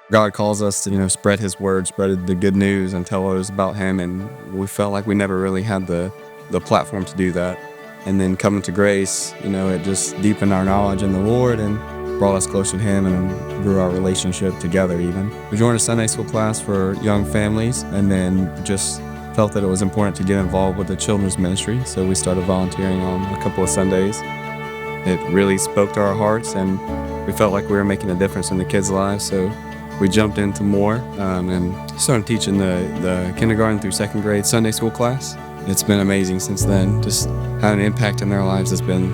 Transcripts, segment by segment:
God calls us to, spread his word, spread the good news and tell others about him. And we felt like we never really had the platform to do that. And then coming to Grace, it just deepened our knowledge in the Lord and brought us closer to him and grew our relationship together even. We joined a Sunday school class for young families and then just felt that it was important to get involved with the children's ministry. So we started volunteering on a couple of Sundays. It really spoke to our hearts and we felt like we were making a difference in the kids' lives. So we jumped into more and started teaching the kindergarten through second grade Sunday school class. It's been amazing since then. Just having an impact in their lives has been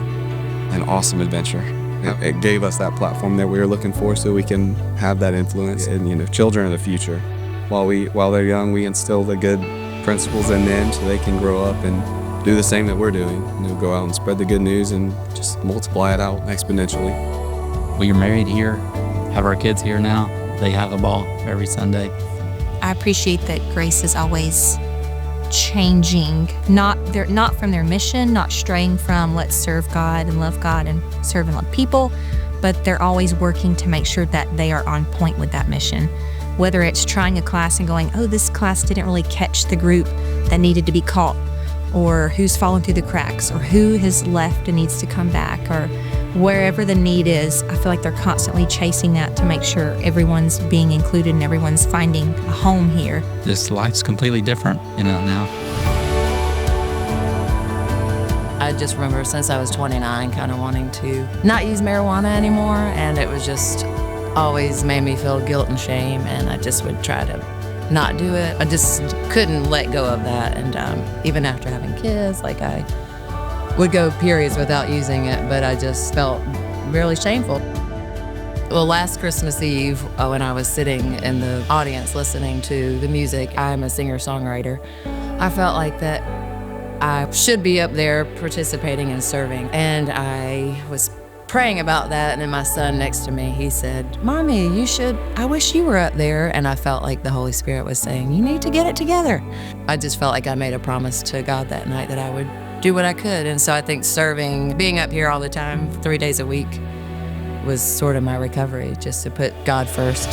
an awesome adventure. It gave us that platform that we were looking for so we can have that influence in children in the future. While they're young, we instill the good principles in them so they can grow up and do the same that we're doing. Go out and spread the good news and just multiply it out exponentially. We are married here, have our kids here now. They have a ball every Sunday. I appreciate that Grace is always changing, not from their mission, not straying from let's serve God and love God and serve and love people, but they're always working to make sure that they are on point with that mission. Whether it's trying a class and going, oh, this class didn't really catch the group that needed to be caught, or who's fallen through the cracks, or who has left and needs to come back, or wherever the need is, I feel like they're constantly chasing that to make sure everyone's being included and everyone's finding a home here. This life's completely different, now. I just remember since I was 29 kind of wanting to not use marijuana anymore, and it was just always made me feel guilt and shame, and I just would try to not do it. I just couldn't let go of that, and even after having kids, I would go periods without using it, but I just felt really shameful. Well, last Christmas Eve, when I was sitting in the audience listening to the music, I'm a singer-songwriter, I felt like that I should be up there participating and serving, and I was praying about that, and then my son next to me, he said, Mommy, I wish you were up there. And I felt like the Holy Spirit was saying, you need to get it together. I just felt like I made a promise to God that night that I would do what I could. And so I think serving, being up here all the time, 3 days a week, was sort of my recovery, just to put God first.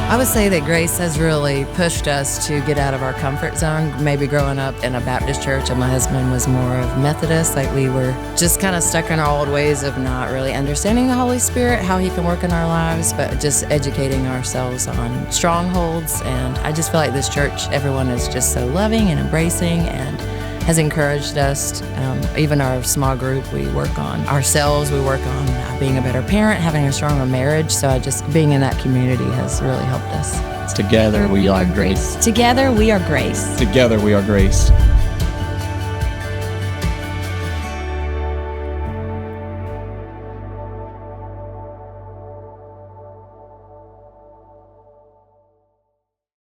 I would say that Grace has really pushed us to get out of our comfort zone. Maybe growing up in a Baptist church and my husband was more of Methodist, we were just kind of stuck in our old ways of not really understanding the Holy Spirit, how he can work in our lives, but just educating ourselves on strongholds. And I just feel like this church, everyone is just so loving and embracing and has encouraged us. Even our small group, we work on ourselves, we work on being a better parent, having a stronger marriage. So being in that community has really helped us. Together we are Grace. Together we are Grace. Together we are Grace.